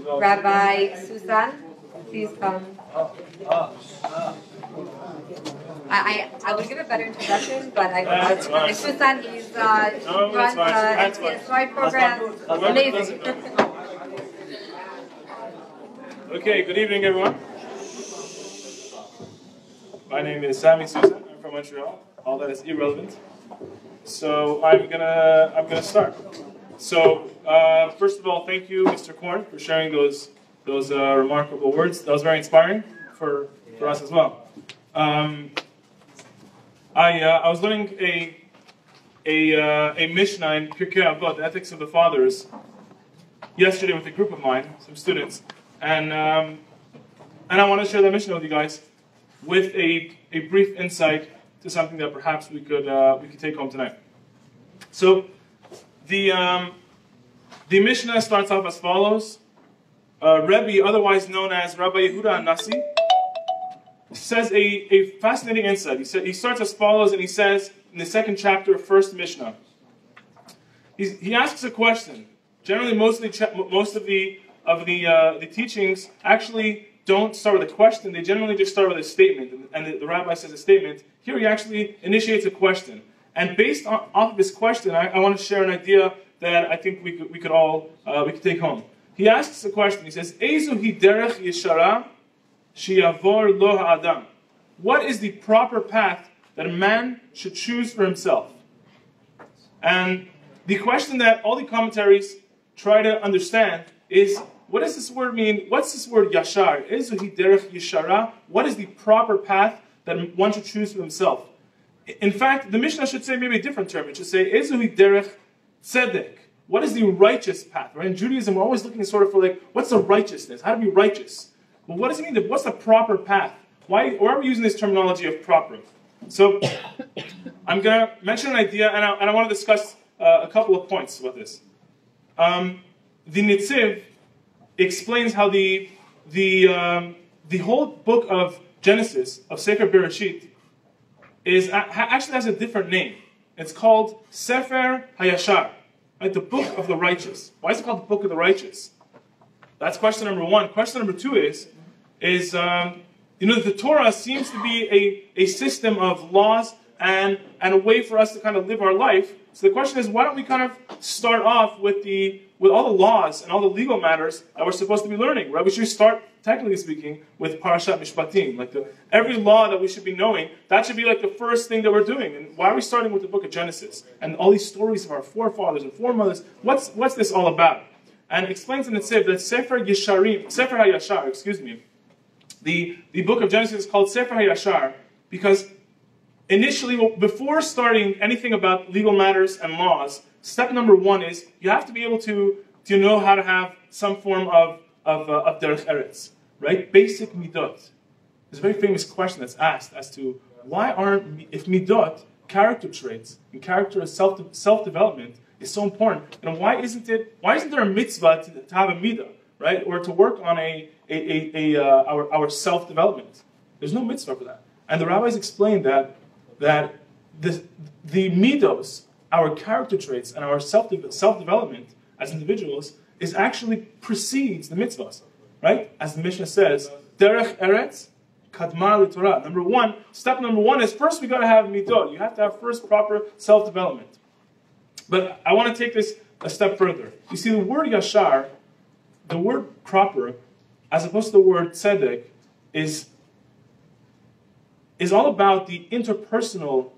Rabbi Soussan, please come. I would give a better introduction, but Rabbi Soussan, he runs the slide program. Amazing. Okay, good evening, everyone. My name is Sammy Soussan. I'm from Montreal. All that is irrelevant. So I'm gonna start. So first of all, thank you, Mr. Korn, for sharing those remarkable words. That was very inspiring for us as well. I was learning a Mishnah in Curated, the Ethics of the Fathers, yesterday with a group of mine, some students, and I want to share that Mishnah with you guys with a brief insight to something that perhaps we could take home tonight. So the Mishnah starts off as follows. Rabbi, otherwise known as Rabbi Yehuda Nasi, says a fascinating insight. He starts as follows, and he says in the second chapter of first Mishnah, he asks a question. Generally, most of the teachings actually don't start with a question. They generally just start with a statement, and the rabbi says a statement. Here he actually initiates a question, and based off of this question, I want to share an idea that I think we could take home. He asks a question. He says, "Ezu hi derech yeshara sheyavor lo ha'adam." What is the proper path that a man should choose for himself? And the question that all the commentaries try to understand is, what does this word mean? What's this word yashar? Ezu hi derech yeshara. What is the proper path that one should choose for himself? In fact, the Mishnah should say maybe a different term. It should say, Ezu hi derech tzedek. What is the righteous path? Right? In Judaism, we're always looking sort of for what's the righteousness? How to be righteous? Well, what does it mean? What's the proper path? Why are we using this terminology of proper? So, I'm going to mention an idea, and I want to discuss a couple of points about this. The Nitziv explains how the whole book of Genesis, of Sefer Bereshit, actually has a different name. It's called Sefer HaYashar, right? The book of the righteous. Why is it called the book of the righteous? That's question number one. Question number two is the Torah seems to be a system of laws and a way for us to kind of live our life. So the question is, why don't we kind of start off with all the laws and all the legal matters that we're supposed to be learning, right? We should start, technically speaking, with Parashat Mishpatim. Every law that we should be knowing, that should be the first thing that we're doing. And why are we starting with the book of Genesis? And all these stories of our forefathers and foremothers, what's this all about? And it explains in the Tziv that Sefer HaYashar, the book of Genesis is called Sefer HaYashar because initially, before starting anything about legal matters and laws, step number one is you have to be able to know how to have some form of derech eretz, right? Basic midot. There's a very famous question that's asked as to why if midot, character traits, and character self-development is so important, and why isn't there a mitzvah to have a midah, right? Or to work on our self-development? There's no mitzvah for that. And the rabbis explained that the midos, our character traits, and our self-development as individuals is actually precedes the mitzvahs, right? As the Mishnah says, derech eretz kadma l'Torah. Step number one is first we got to have midot. You have to have first proper self-development. But I want to take this a step further. You see, the word yashar, the word proper, as opposed to the word tzedek, is all about the interpersonal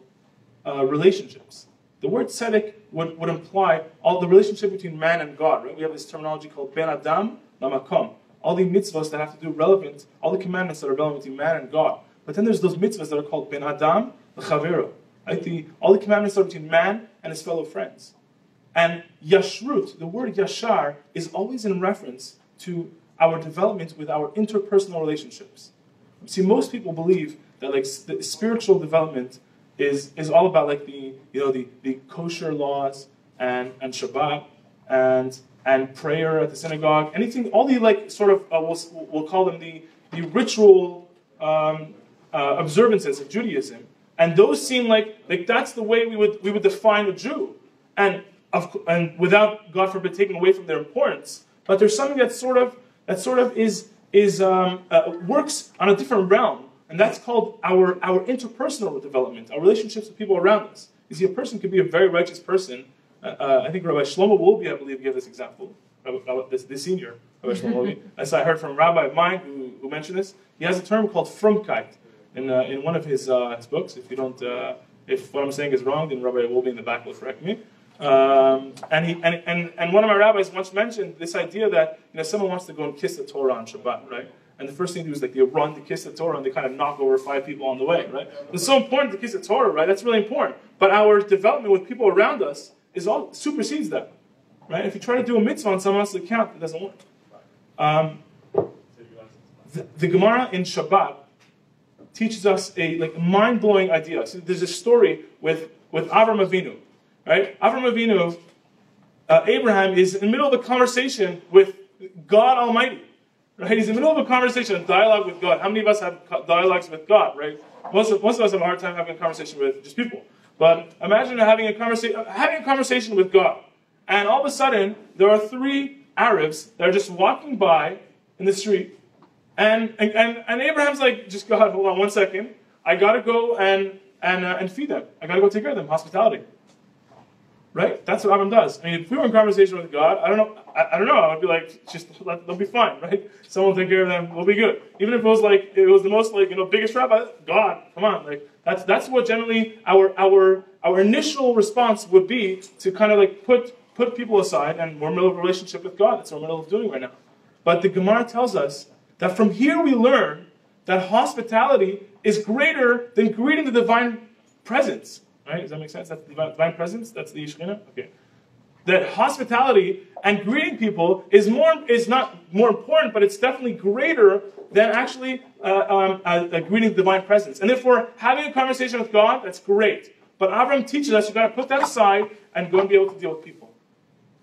relationships. The word tzedek would imply all the relationship between man and God. Right? We have this terminology called ben adam lamakom. All the mitzvahs that have to do relevant, all the commandments that are relevant to man and God. But then there's those mitzvahs that are called ben adam l'chavero. Right? All the commandments are between man and his fellow friends. And yashrut, the word yashar, is always in reference to our development with our interpersonal relationships. See, most people believe that the spiritual development is all about the kosher laws and Shabbat and prayer at the synagogue, anything, all the we'll call them the ritual observances of Judaism, and those seem like that's the way we would define a Jew, and without, God forbid, taking away from their importance. But there's something that's sort of that sort of works on a different realm, and that's called our interpersonal development, our relationships with people around us. You see, a person could be a very righteous person. I think Rabbi Shlomo Wolbe, I believe, gave this example. The senior Rabbi Shlomo Wolbe. As I heard from a rabbi of mine who mentioned this, he has a term called frumkeit in one of his books. If what I'm saying is wrong, then Rabbi Wolbe in the back will correct me. And one of my rabbis once mentioned this idea that someone wants to go and kiss the Torah on Shabbat, right? And the first thing they do is they run to kiss the Torah and they kind of knock over 5 people on the way, right? It's so important to kiss the Torah, right? That's really important. But our development with people around us supersedes that, right? If you try to do a mitzvah on someone else's account, it doesn't work. The Gemara in Shabbat teaches us a mind-blowing idea. So there's a story with Avram Avinu, right? Avram Avinu, Abraham is in the middle of a conversation with God Almighty, right? He's in the middle of a conversation, a dialogue with God. How many of us have dialogues with God, right? Most of us have a hard time having a conversation with just people. But imagine having a conversation with God, and all of a sudden there are 3 Arabs that are just walking by in the street, and Abraham's like, just God, hold on 1 second, I gotta go and feed them. I gotta go take care of them, hospitality. Right? That's what Avram does. I mean, if we were in conversation with God, I don't know. I would be like, they'll be fine, right? Someone will take care of them. We'll be good. Even if it was the most biggest rabbi, God, come on, that's what generally our initial response would be, to kind of put people aside, and we're in the middle of a relationship with God. That's what we're in the middle of doing right now. But the Gemara tells us that from here we learn that hospitality is greater than greeting the divine presence. Right? Does that make sense? That's the divine presence? That's the Shekhinah? Okay. That hospitality and greeting people is not more important, but it's definitely greater than actually greeting the divine presence. And if we're having a conversation with God, that's great. But Avram teaches us you've got to put that aside and go and be able to deal with people.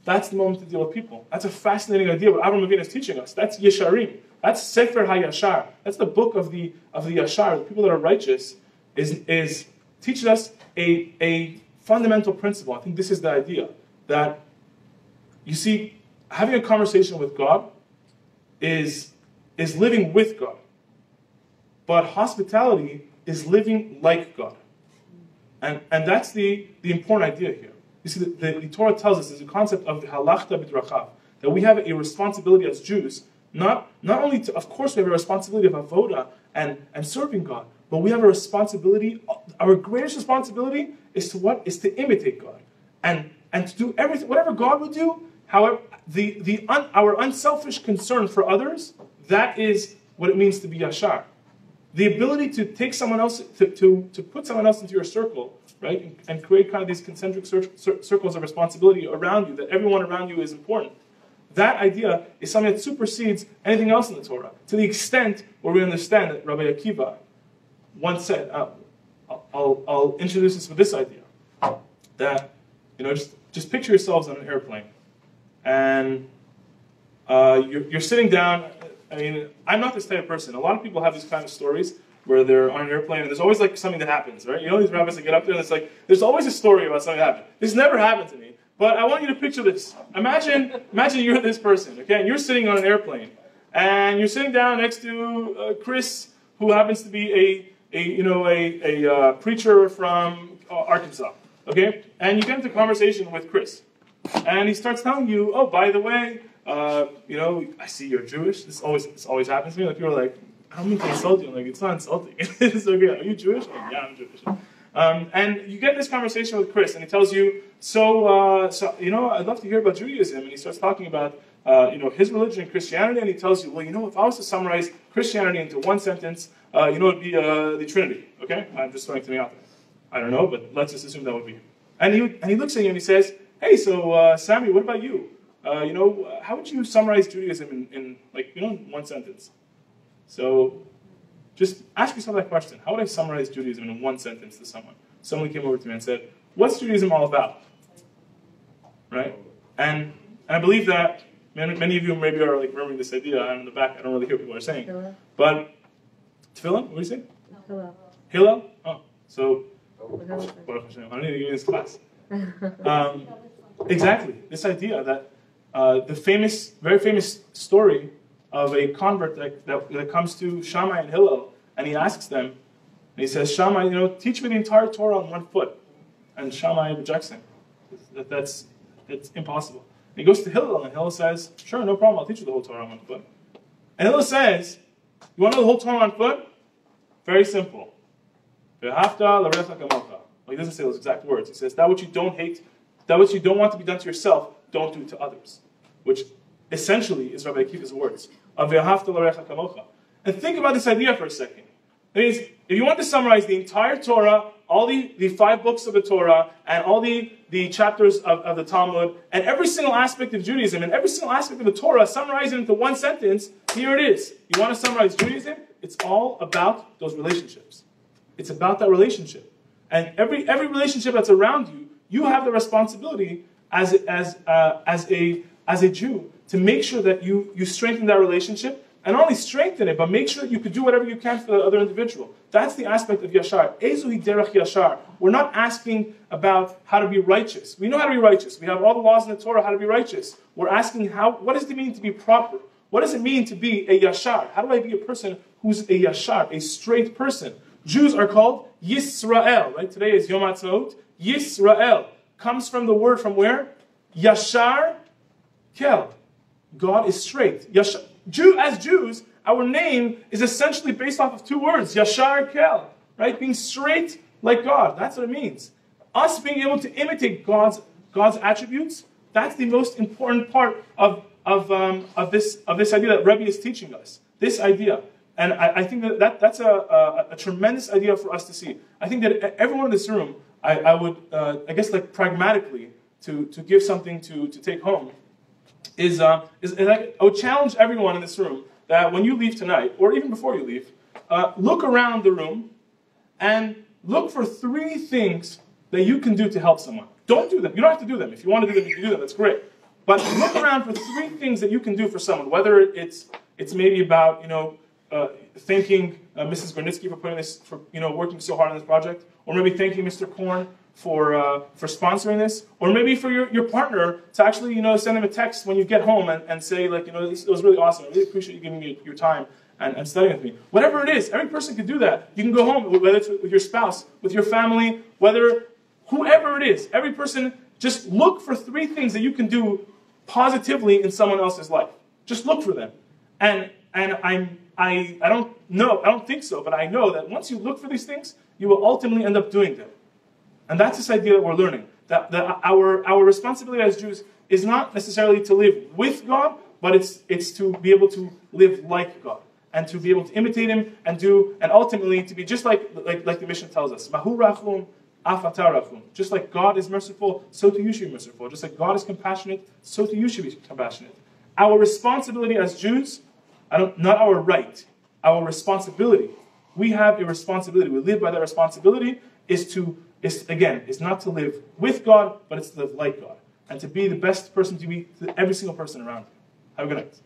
That's the moment to deal with people. That's a fascinating idea what Avram Avinu is teaching us. That's Yesharim. That's Sefer HaYashar. That's the book of the Yashar, the people that are righteous, is teaches us a fundamental principle. I think this is the idea, that, you see, having a conversation with God is living with God. But hospitality is living like God. And that's the important idea here. You see, the Torah tells us there's a concept of the halachta b'drachav, that we have a responsibility as Jews, not only to, of course we have a responsibility of avoda and serving God, but we have a responsibility. Our greatest responsibility is to what? Is to imitate God, and to do everything, whatever God would do. However, our unselfish concern for others, that is what it means to be yashar. The ability to take someone else, to put someone else into your circle, right, and create kind of these concentric circles of responsibility around you, that everyone around you is important. That idea is something that supersedes anything else in the Torah, to the extent where we understand that Rabbi Akiva once said, I'll introduce this with this idea, that, just picture yourselves on an airplane, and you're sitting down. I mean, I'm not this type of person. A lot of people have these kind of stories where they're on an airplane, and there's always something that happens, right? These rabbis that get up there, and it's there's always a story about something that happened. This never happened to me, but I want you to picture this. Imagine you're this person, okay? And you're sitting on an airplane, and you're sitting down next to Chris, who happens to be a preacher from Arkansas, okay? And you get into conversation with Chris, and he starts telling you, oh, by the way, I see you're Jewish. This always happens to me. People are like, I don't mean to insult you. I'm like, it's not insulting. It's okay. Are you Jewish? Like, yeah, I'm Jewish. And you get this conversation with Chris, and he tells you, I'd love to hear about Judaism. And he starts talking about, his religion and Christianity, and he tells you, well, if I was to summarize Christianity into one sentence, it'd be the Trinity. Okay? I'm just throwing something out there. I don't know, but let's just assume that would be. And he looks at you and he says, hey, so Sammy, what about you? How would you summarize Judaism in one sentence? So just ask yourself that question. How would I summarize Judaism in one sentence to someone? Someone came over to me and said, what's Judaism all about? Right? And I believe that many of you maybe are remembering this idea. I'm in the back. I don't really hear what people are saying. Hillel. But, Tefillah? What do you say? Hillel. Hillel? Oh, so, Baruch Hashem. I don't need to give you this class. Exactly. This idea that the very famous story of a convert that comes to Shammai and Hillel, and he asks them, and he says, Shammai, teach me the entire Torah on one foot. And Shammai rejects him. That's impossible. And he goes to Hillel, and Hillel says, sure, no problem, I'll teach you the whole Torah on one foot. And Hillel says, you want to know the whole Torah on one foot? Very simple. Well, he doesn't say those exact words. He says, that which you don't hate, that which you don't want to be done to yourself, don't do to others. Which essentially is Rabbi Akiva's words. And think about this idea for a second. That means, if you want to summarize the entire Torah, all the 5 books of the Torah, and all the chapters of the Talmud, and every single aspect of Judaism, and every single aspect of the Torah, summarize it into one sentence, here it is. You want to summarize Judaism? It's all about those relationships. It's about that relationship. And every relationship that's around you, you have the responsibility as a Jew to make sure that you strengthen that relationship, and not only strengthen it, but make sure that you can do whatever you can for the other individual. That's the aspect of Yashar. Ezuhi derech Yashar. We're not asking about how to be righteous. We know how to be righteous. We have all the laws in the Torah how to be righteous. We're asking what does it mean to be proper? What does it mean to be a Yashar? How do I be a person who's a Yashar, a straight person? Jews are called Yisrael, right? Today is Yom HaTzmaut. Yisrael comes from the word from where? Yashar Kel. God is straight. Yashar. As Jews, our name is essentially based off of 2 words, Yashar Kel, right? Being straight like God. That's what it means. Us being able to imitate God's attributes, that's the most important part of this idea that Rabbi is teaching us. This idea. And I think that's a tremendous idea for us to see. I think that everyone in this room, I would, I guess like pragmatically, to give something to take home, is I would challenge everyone in this room that when you leave tonight, or even before you leave, look around the room and look for 3 things that you can do to help someone. Don't do them. You don't have to do them. If you want to do them, you can do them. That's great. But look around for 3 things that you can do for someone, whether it's maybe about, thanking Mrs. Gornitsky for putting this, for working so hard on this project, or maybe thanking Mr. Korn for sponsoring this, or maybe for your partner to actually send them a text when you get home and say like it was really awesome. I really appreciate you giving me your time and studying with me. Whatever it is, every person can do that. You can go home, whether it's with your spouse, with your family, whoever it is. Every person, just look for 3 things that you can do positively in someone else's life. Just look for them, and I don't think so, but I know that once you look for these things, you will ultimately end up doing them. And that's this idea that we're learning. That our responsibility as Jews is not necessarily to live with God, but it's to be able to live like God. And to be able to imitate Him and ultimately to be just like the mission tells us. Mahu rachum, af ata rachum. Just like God is merciful, so too you should be merciful. Just like God is compassionate, so too you should be compassionate. Our responsibility as Jews, not our right, our responsibility. We have a responsibility. We live by that responsibility is not to live with God, but it's to live like God. And to be the best person to be to every single person around you. Have a good night.